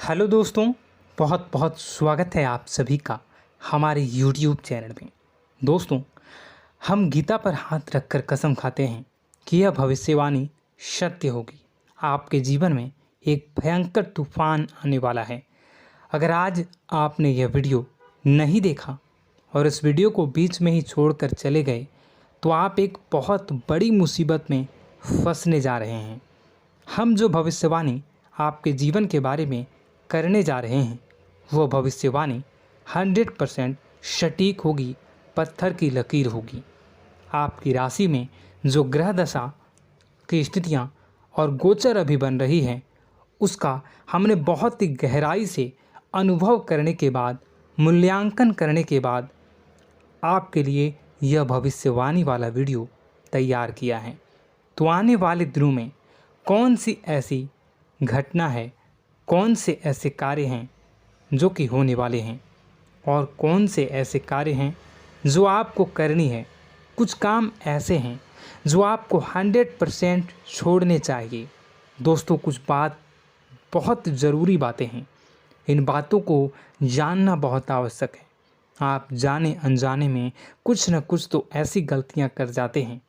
Hello दोस्तों, बहुत बहुत स्वागत है आप सभी का हमारे YouTube चैनल में। दोस्तों, हम गीता पर हाथ रखकर कसम खाते हैं कि यह भविष्यवाणी सत्य होगी। आपके जीवन में एक भयंकर तूफान आने वाला है। अगर आज आपने यह वीडियो नहीं देखा और इस वीडियो को बीच में ही छोड़कर चले गए तो आप एक बहुत बड़ी मुसीबत में फंसने जा रहे हैं। हम जो भविष्यवाणी आपके जीवन के बारे में करने जा रहे हैं वो भविष्यवाणी 100% सटीक होगी, पत्थर की लकीर होगी। आपकी राशि में जो ग्रह दशा की स्थितियाँ और गोचर अभी बन रही हैं उसका हमने बहुत ही गहराई से अनुभव करने के बाद, मूल्यांकन करने के बाद आपके लिए यह भविष्यवाणी वाला वीडियो तैयार किया है। तो आने वाले दिनों में कौन सी ऐसी घटना है, कौन से ऐसे कार्य हैं जो कि होने वाले हैं और कौन से ऐसे कार्य हैं जो आपको करनी है। कुछ काम ऐसे हैं जो आपको 100% छोड़ने चाहिए। दोस्तों, कुछ बात बहुत ज़रूरी बातें हैं। इन बातों को जानना बहुत आवश्यक है। आप जाने अनजाने में कुछ न कुछ तो ऐसी गलतियां कर जाते हैं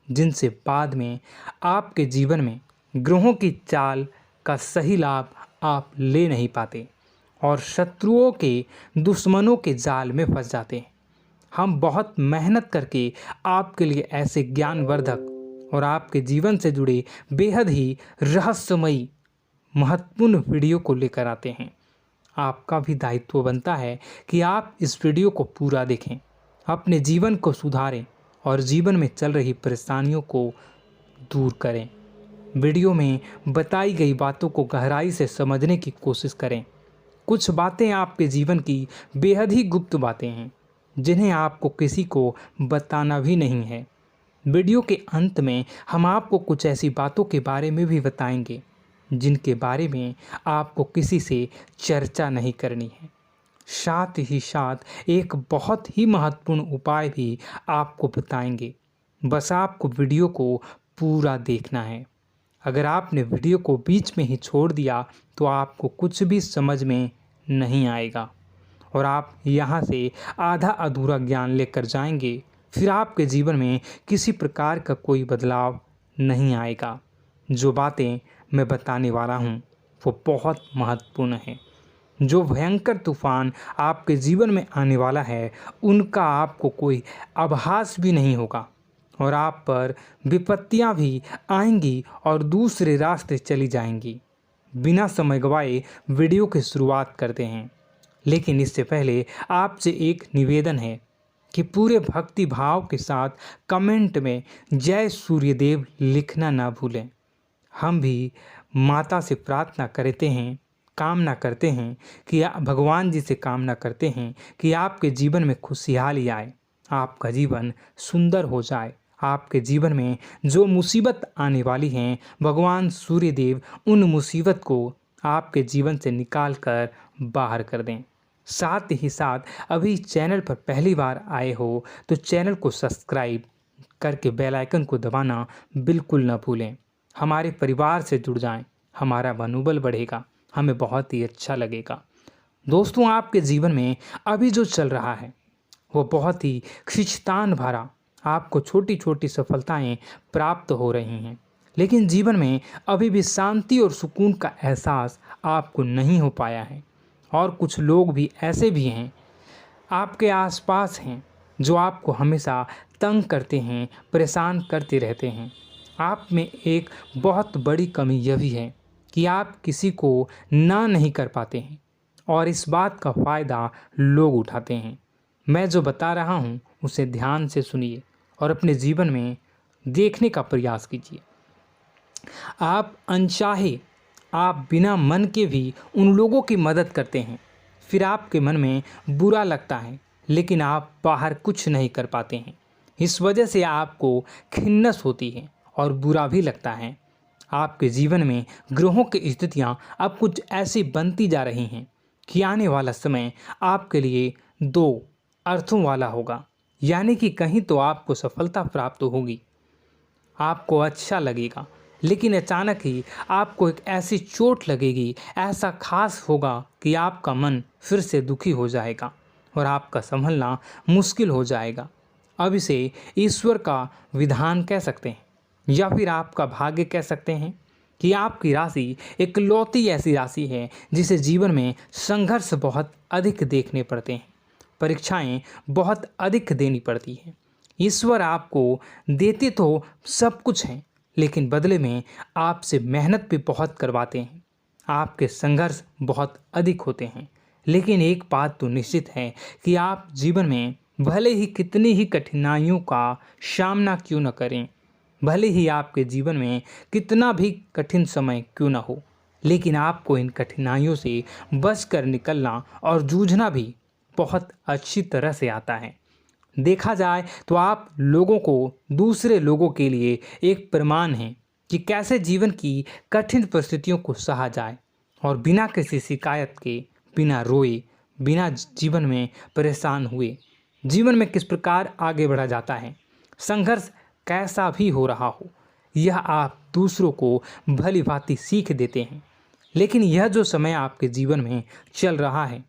जिनसे बाद में आपके जीवन में ग्रहों की चाल का सही लाभ आप ले नहीं पाते और शत्रुओं के, दुश्मनों के जाल में फंस जाते हैं। हम बहुत मेहनत करके आपके लिए ऐसे ज्ञानवर्धक और आपके जीवन से जुड़े बेहद ही रहस्यमयी महत्वपूर्ण वीडियो को लेकर आते हैं। आपका भी दायित्व बनता है कि आप इस वीडियो को पूरा देखें, अपने जीवन को सुधारें और जीवन में चल रही परेशानियों को दूर करें। वीडियो में बताई गई बातों को गहराई से समझने की कोशिश करें। कुछ बातें आपके जीवन की बेहद ही गुप्त बातें हैं जिन्हें आपको किसी को बताना भी नहीं है। वीडियो के अंत में हम आपको कुछ ऐसी बातों के बारे में भी बताएंगे जिनके बारे में आपको किसी से चर्चा नहीं करनी है। साथ ही साथ एक बहुत ही महत्वपूर्ण उपाय भी आपको बताएंगे। बस आपको वीडियो को पूरा देखना है। अगर आपने वीडियो को बीच में ही छोड़ दिया तो आपको कुछ भी समझ में नहीं आएगा और आप यहाँ से आधा अधूरा ज्ञान लेकर जाएंगे। फिर आपके जीवन में किसी प्रकार का कोई बदलाव नहीं आएगा। जो बातें मैं बताने वाला हूँ वो बहुत महत्वपूर्ण है। जो भयंकर तूफान आपके जीवन में आने वाला है उनका आपको कोई आभास भी नहीं होगा और आप पर विपत्तियां भी आएंगी और दूसरे रास्ते चली जाएंगी। बिना समय गवाए वीडियो की शुरुआत करते हैं, लेकिन इससे पहले आपसे एक निवेदन है कि पूरे भक्ति भाव के साथ कमेंट में जय सूर्यदेव लिखना ना भूलें। हम भी माता से प्रार्थना करते हैं, कामना करते हैं कि भगवान जी से कामना करते हैं कि आपके जीवन में खुशहाली आए, आपका जीवन सुंदर हो जाए। आपके जीवन में जो मुसीबत आने वाली हैं भगवान सूर्यदेव उन मुसीबत को आपके जीवन से निकाल कर बाहर कर दें। साथ ही साथ अभी चैनल पर पहली बार आए हो तो चैनल को सब्सक्राइब करके बेल आइकन को दबाना बिल्कुल न भूलें। हमारे परिवार से जुड़ जाएं, हमारा मनोबल बढ़ेगा, हमें बहुत ही अच्छा लगेगा। दोस्तों, आपके जीवन में अभी जो चल रहा है वो बहुत ही खींचतान भरा, आपको छोटी छोटी सफलताएं प्राप्त हो रही हैं, लेकिन जीवन में अभी भी शांति और सुकून का एहसास आपको नहीं हो पाया है। और कुछ लोग भी ऐसे भी हैं आपके आसपास हैं जो आपको हमेशा तंग करते हैं, परेशान करते रहते हैं। आप में एक बहुत बड़ी कमी यह भी है कि आप किसी को ना नहीं कर पाते हैं और इस बात का फ़ायदा लोग उठाते हैं। मैं जो बता रहा हूँ उसे ध्यान से सुनिए और अपने जीवन में देखने का प्रयास कीजिए। आप अनचाहे, आप बिना मन के भी उन लोगों की मदद करते हैं, फिर आपके मन में बुरा लगता है लेकिन आप बाहर कुछ नहीं कर पाते हैं। इस वजह से आपको खिन्नस होती है और बुरा भी लगता है। आपके जीवन में ग्रहों की स्थितियाँ अब कुछ ऐसी बनती जा रही हैं कि आने वाला समय आपके लिए दो अर्थों वाला होगा। यानी कि कहीं तो आपको सफलता प्राप्त होगी, आपको अच्छा लगेगा, लेकिन अचानक ही आपको एक ऐसी चोट लगेगी, ऐसा खास होगा कि आपका मन फिर से दुखी हो जाएगा और आपका संभलना मुश्किल हो जाएगा। अब इसे ईश्वर का विधान कह सकते हैं या फिर आपका भाग्य कह सकते हैं कि आपकी राशि इकलौती ऐसी राशि है जिसे जीवन में संघर्ष बहुत अधिक देखने पड़ते हैं, परीक्षाएं बहुत अधिक देनी पड़ती हैं। ईश्वर आपको देते तो सब कुछ हैं, लेकिन बदले में आपसे मेहनत भी बहुत करवाते हैं। आपके संघर्ष बहुत अधिक होते हैं, लेकिन एक बात तो निश्चित है कि आप जीवन में भले ही कितनी ही कठिनाइयों का सामना क्यों न करें, भले ही आपके जीवन में कितना भी कठिन समय क्यों न हो, लेकिन आपको इन कठिनाइयों से बचकर निकलना और जूझना भी बहुत अच्छी तरह से आता है। देखा जाए तो आप लोगों को दूसरे लोगों के लिए एक प्रमाण हैं कि कैसे जीवन की कठिन परिस्थितियों को सहा जाए और बिना किसी शिकायत के, बिना रोए, बिना जीवन में परेशान हुए जीवन में किस प्रकार आगे बढ़ा जाता है। संघर्ष कैसा भी हो रहा हो, यह आप दूसरों को भली भांति सीख देते हैं। लेकिन यह जो समय आपके जीवन में चल रहा है,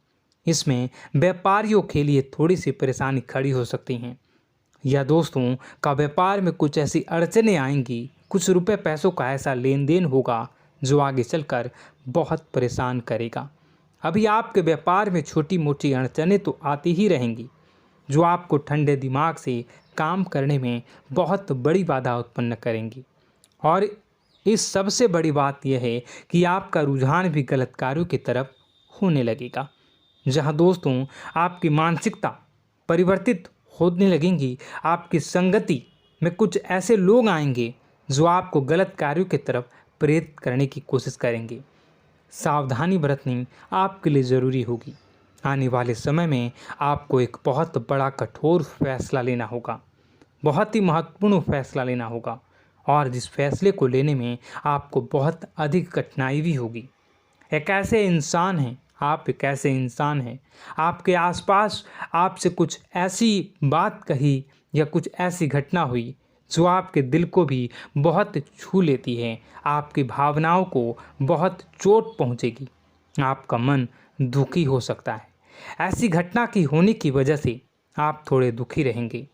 इसमें व्यापारियों के लिए थोड़ी सी परेशानी खड़ी हो सकती हैं, या दोस्तों का व्यापार में कुछ ऐसी अड़चनें आएंगी, कुछ रुपए पैसों का ऐसा लेन देन होगा जो आगे चलकर बहुत परेशान करेगा। अभी आपके व्यापार में छोटी मोटी अड़चनें तो आती ही रहेंगी, जो आपको ठंडे दिमाग से काम करने में बहुत बड़ी बाधा उत्पन्न करेंगी। और इस सबसे बड़ी बात यह है कि आपका रुझान भी गलत कार्यों की तरफ होने लगेगा, जहां दोस्तों आपकी मानसिकता परिवर्तित होने लगेंगी। आपकी संगति में कुछ ऐसे लोग आएंगे जो आपको गलत कार्यों की तरफ प्रेरित करने की कोशिश करेंगे। सावधानी बरतनी आपके लिए ज़रूरी होगी। आने वाले समय में आपको एक बहुत बड़ा कठोर फैसला लेना होगा, बहुत ही महत्वपूर्ण फैसला लेना होगा, और जिस फैसले को लेने में आपको बहुत अधिक कठिनाई भी होगी। एक ऐसे इंसान हैं, आप एक ऐसे इंसान हैं, आपके आसपास आपसे कुछ ऐसी बात कही या कुछ ऐसी घटना हुई जो आपके दिल को भी बहुत छू लेती है, आपकी भावनाओं को बहुत चोट पहुंचेगी, आपका मन दुखी हो सकता है। ऐसी घटना की होने की वजह से आप थोड़े दुखी रहेंगे।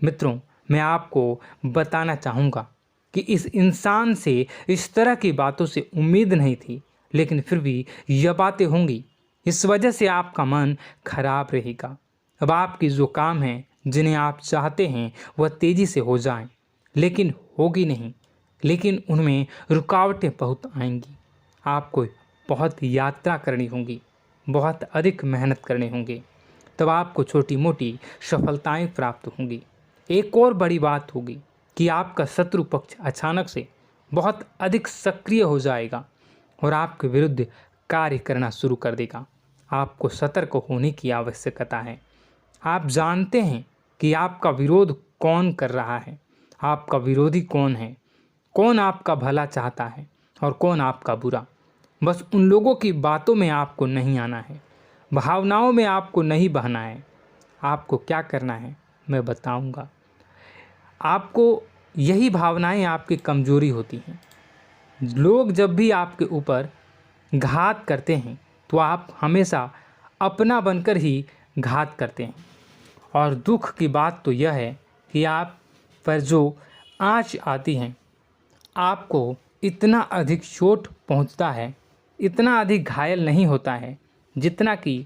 मित्रों, मैं आपको बताना चाहूँगा कि इस इंसान से इस तरह की बातों से उम्मीद नहीं थी, लेकिन फिर भी यह बातें होंगी। इस वजह से आपका मन खराब रहेगा। अब आपकी जो काम है, जिन्हें आप चाहते हैं वह तेज़ी से हो जाएं, लेकिन होगी नहीं, लेकिन उनमें रुकावटें बहुत आएंगी। आपको बहुत यात्रा करनी होगी, बहुत अधिक मेहनत करने होंगे, तब आपको छोटी मोटी सफलताएं प्राप्त होंगी। एक और बड़ी बात होगी कि आपका शत्रु पक्ष अचानक से बहुत अधिक सक्रिय हो जाएगा और आपके विरुद्ध कार्य करना शुरू कर देगा। आपको सतर्क होने की आवश्यकता है। आप जानते हैं कि आपका विरोध कौन कर रहा है, आपका विरोधी कौन है, कौन आपका भला चाहता है और कौन आपका बुरा। बस उन लोगों की बातों में आपको नहीं आना है, भावनाओं में आपको नहीं बहना है। आपको क्या करना है मैं बताऊंगा। आपको यही भावनाएं आपकी कमजोरी होती हैं। लोग जब भी आपके ऊपर घात करते हैं तो आप हमेशा अपना बनकर ही घात करते हैं। और दुख की बात तो यह है कि आप पर जो आँच आती है, आपको इतना अधिक चोट पहुंचता है, इतना अधिक घायल नहीं होता है जितना कि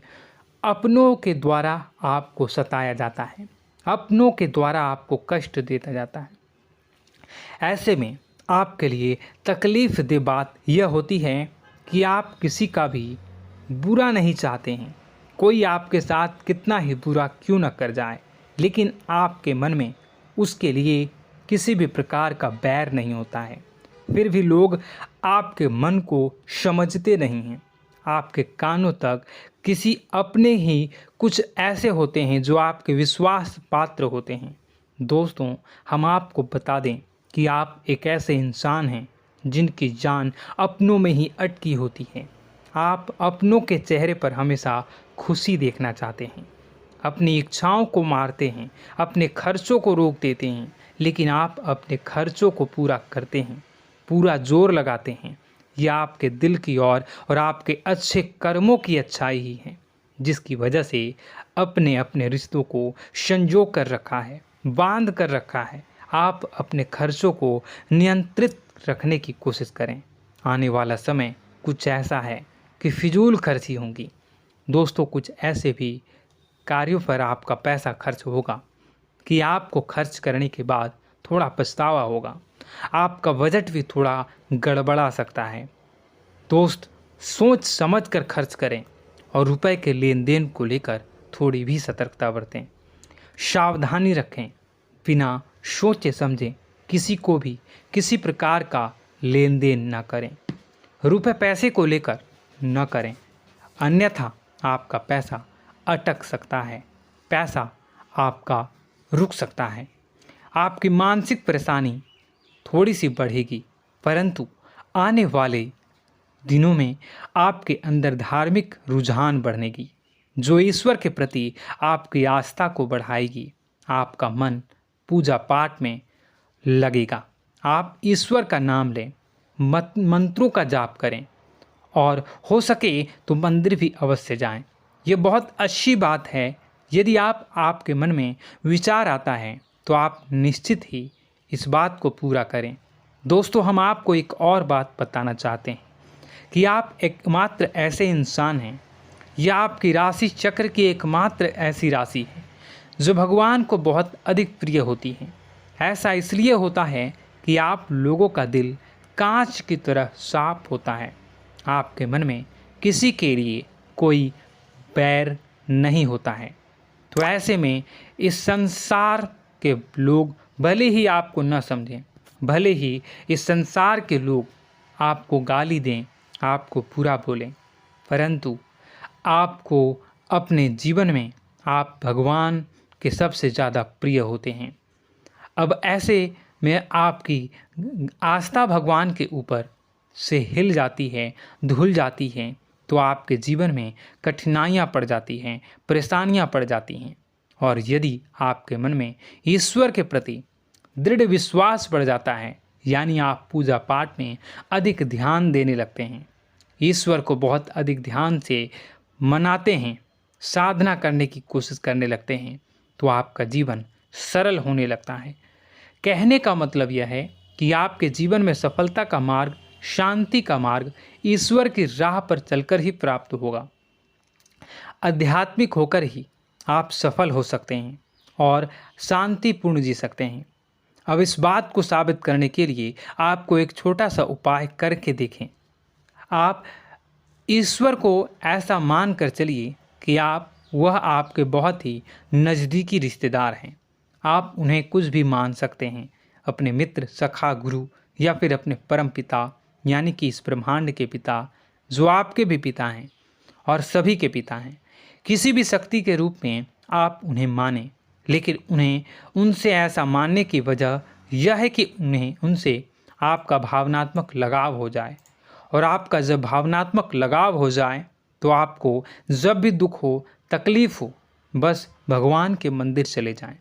अपनों के द्वारा आपको सताया जाता है, अपनों के द्वारा आपको कष्ट देता जाता है। ऐसे में आपके लिए तकलीफ़ दे बात यह होती है कि आप किसी का भी बुरा नहीं चाहते हैं। कोई आपके साथ कितना ही बुरा क्यों न कर जाए, लेकिन आपके मन में उसके लिए किसी भी प्रकार का बैर नहीं होता है। फिर भी लोग आपके मन को समझते नहीं हैं। आपके कानों तक किसी अपने ही कुछ ऐसे होते हैं जो आपके विश्वास पात्र होते हैं। दोस्तों, हम आपको बता दें कि आप एक ऐसे इंसान हैं जिनकी जान अपनों में ही अटकी होती है। आप अपनों के चेहरे पर हमेशा खुशी देखना चाहते हैं, अपनी इच्छाओं को मारते हैं, अपने खर्चों को रोक देते हैं, लेकिन आप अपने खर्चों को पूरा करते हैं। पूरा जोर लगाते हैं, यह आपके दिल की और आपके अच्छे कर्मों की अच्छाई ही है, जिसकी वजह से अपने अपने रिश्तों को संजो कर रखा है, बांध कर रखा है। आप अपने खर्चों को नियंत्रित रखने की कोशिश करें। आने वाला समय कुछ ऐसा है कि फिजूल खर्ची होंगी। दोस्तों, कुछ ऐसे भी कार्यों पर आपका पैसा खर्च होगा कि आपको खर्च करने के बाद थोड़ा पछतावा होगा। आपका बजट भी थोड़ा गड़बड़ा सकता है। दोस्त, सोच समझ कर खर्च करें और रुपए के लेन देन को लेकर थोड़ी भी सतर्कता बरतें। सावधानी रखें, बिना सोचे समझे किसी को भी किसी प्रकार का लेन देन न करें। रुपए पैसे को लेकर न करें, अन्यथा आपका पैसा अटक सकता है, पैसा आपका रुक सकता है। आपकी मानसिक परेशानी थोड़ी सी बढ़ेगी, परंतु आने वाले दिनों में आपके अंदर धार्मिक रुझान बढ़नेगी, जो ईश्वर के प्रति आपकी आस्था को बढ़ाएगी। आपका मन पूजा पाठ में लगेगा। आप ईश्वर का नाम लें, मंत्रों का जाप करें और हो सके तो मंदिर भी अवश्य जाएं। ये बहुत अच्छी बात है। यदि आपके मन में विचार आता है तो आप निश्चित ही इस बात को पूरा करें। दोस्तों, हम आपको एक और बात बताना चाहते हैं कि आप एकमात्र ऐसे इंसान हैं, यह आपकी राशि चक्र की एकमात्र ऐसी राशि है जो भगवान को बहुत अधिक प्रिय होती है। ऐसा इसलिए होता है कि आप लोगों का दिल कांच की तरह साफ होता है। आपके मन में किसी के लिए कोई बैर नहीं होता है। तो ऐसे में इस संसार के लोग भले ही आपको न समझें, भले ही इस संसार के लोग आपको गाली दें, आपको बुरा बोलें, परंतु आपको अपने जीवन में आप भगवान के सबसे ज़्यादा प्रिय होते हैं। अब ऐसे में आपकी आस्था भगवान के ऊपर से हिल जाती है, धुल जाती है, तो आपके जीवन में कठिनाइयाँ पड़ जाती हैं, परेशानियाँ पड़ जाती हैं। और यदि आपके मन में ईश्वर के प्रति दृढ़ विश्वास बढ़ जाता है, यानी आप पूजा पाठ में अधिक ध्यान देने लगते हैं, ईश्वर को बहुत अधिक ध्यान से मनाते हैं, साधना करने की कोशिश करने लगते हैं, तो आपका जीवन सरल होने लगता है। कहने का मतलब यह है कि आपके जीवन में सफलता का मार्ग, शांति का मार्ग ईश्वर की राह पर चलकर ही प्राप्त होगा। आध्यात्मिक होकर ही आप सफल हो सकते हैं और शांतिपूर्ण जी सकते हैं। अब इस बात को साबित करने के लिए आपको एक छोटा सा उपाय करके देखें। आप ईश्वर को ऐसा मान कर चलिए कि वह आपके बहुत ही नज़दीकी रिश्तेदार हैं। आप उन्हें कुछ भी मान सकते हैं, अपने मित्र, सखा, गुरु या फिर अपने परम पिता, यानी कि इस ब्रह्मांड के पिता, जो आपके भी पिता हैं और सभी के पिता हैं। किसी भी शक्ति के रूप में आप उन्हें मानें, लेकिन उन्हें उनसे ऐसा मानने की वजह यह है कि उनसे आपका भावनात्मक लगाव हो जाए। और आपका जब भावनात्मक लगाव हो जाए तो आपको जब भी दुख हो, तकलीफ़ हो, बस भगवान के मंदिर चले जाएं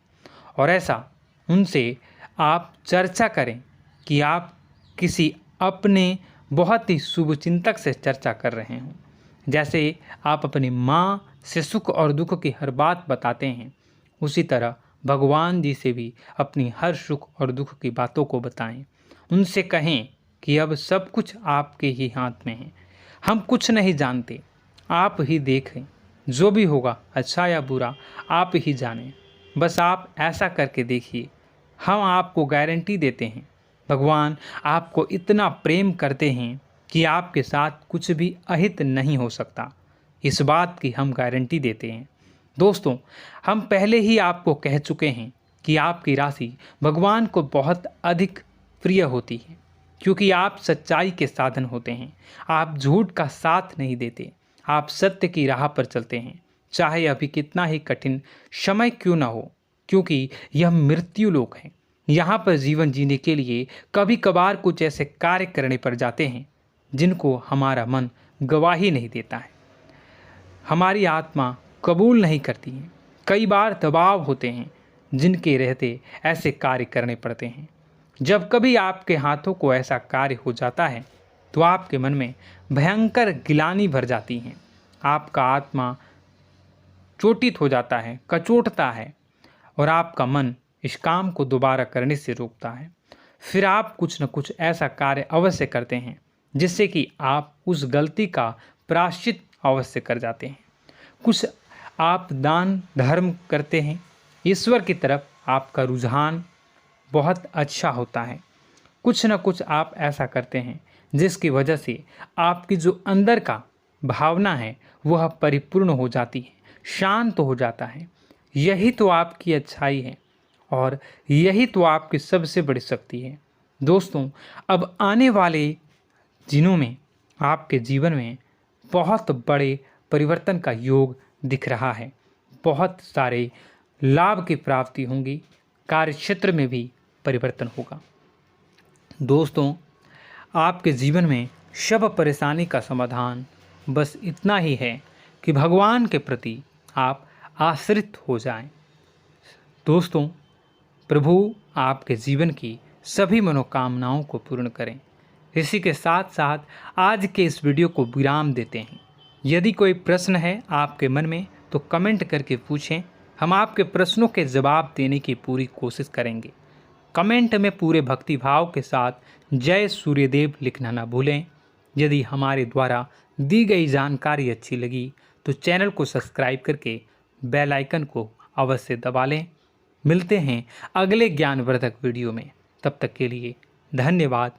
और ऐसा उनसे आप चर्चा करें कि आप किसी अपने बहुत ही शुभचिंतक से चर्चा कर रहे हों। जैसे आप अपनी माँ से सुख और दुख की हर बात बताते हैं, उसी तरह भगवान जी से भी अपनी हर सुख और दुख की बातों को बताएं। उनसे कहें कि अब सब कुछ आपके ही हाथ में है, हम कुछ नहीं जानते, आप ही देखें, जो भी होगा अच्छा या बुरा आप ही जानें। बस आप ऐसा करके देखिए, हम आपको गारंटी देते हैं, भगवान आपको इतना प्रेम करते हैं कि आपके साथ कुछ भी अहित नहीं हो सकता। इस बात की हम गारंटी देते हैं। दोस्तों, हम पहले ही आपको कह चुके हैं कि आपकी राशि भगवान को बहुत अधिक प्रिय होती है, क्योंकि आप सच्चाई के साधन होते हैं। आप झूठ का साथ नहीं देते, आप सत्य की राह पर चलते हैं, चाहे अभी कितना ही कठिन समय क्यों ना हो, क्योंकि यह मृत्यु लोक है। यहाँ पर जीवन जीने के लिए कभी कभार कुछ ऐसे कार्य करने पड़ जाते हैं जिनको हमारा मन गवाही नहीं देता है, हमारी आत्मा कबूल नहीं करती है। कई बार दबाव होते हैं जिनके रहते ऐसे कार्य करने पड़ते हैं। जब कभी आपके हाथों को ऐसा कार्य हो जाता है तो आपके मन में भयंकर गिलानी भर जाती है। आपका आत्मा चोटित हो जाता है, कचोटता है और आपका मन इस काम को दोबारा करने से रोकता है। फिर आप कुछ न कुछ ऐसा कार्य अवश्य करते हैं जिससे कि आप उस गलती का प्रायश्चित अवश्य कर जाते हैं। कुछ आप दान धर्म करते हैं। ईश्वर की तरफ आपका रुझान बहुत अच्छा होता है। कुछ न कुछ आप ऐसा करते हैं जिसकी वजह से आपकी जो अंदर का भावना है वह परिपूर्ण हो जाती है, शांत हो जाता है। यही तो आपकी अच्छाई है और यही तो आपकी सबसे बड़ी शक्ति है। दोस्तों, अब आने वाले दिनों में आपके जीवन में बहुत बड़े परिवर्तन का योग दिख रहा है। बहुत सारे लाभ की प्राप्ति होंगी, कार्यक्षेत्र में भी परिवर्तन होगा। दोस्तों, आपके जीवन में सब परेशानी का समाधान बस इतना ही है कि भगवान के प्रति आप आश्रित हो जाएं। दोस्तों, प्रभु आपके जीवन की सभी मनोकामनाओं को पूर्ण करें। इसी के साथ साथ आज के इस वीडियो को विराम देते हैं। यदि कोई प्रश्न है आपके मन में तो कमेंट करके पूछें, हम आपके प्रश्नों के जवाब देने की पूरी कोशिश करेंगे। कमेंट में पूरे भक्तिभाव के साथ जय सूर्यदेव लिखना ना भूलें। यदि हमारे द्वारा दी गई जानकारी अच्छी लगी तो चैनल को सब्सक्राइब करके बेल आइकन को अवश्य दबा लें। मिलते हैं अगले ज्ञानवर्धक वीडियो में। तब तक के लिए धन्यवाद।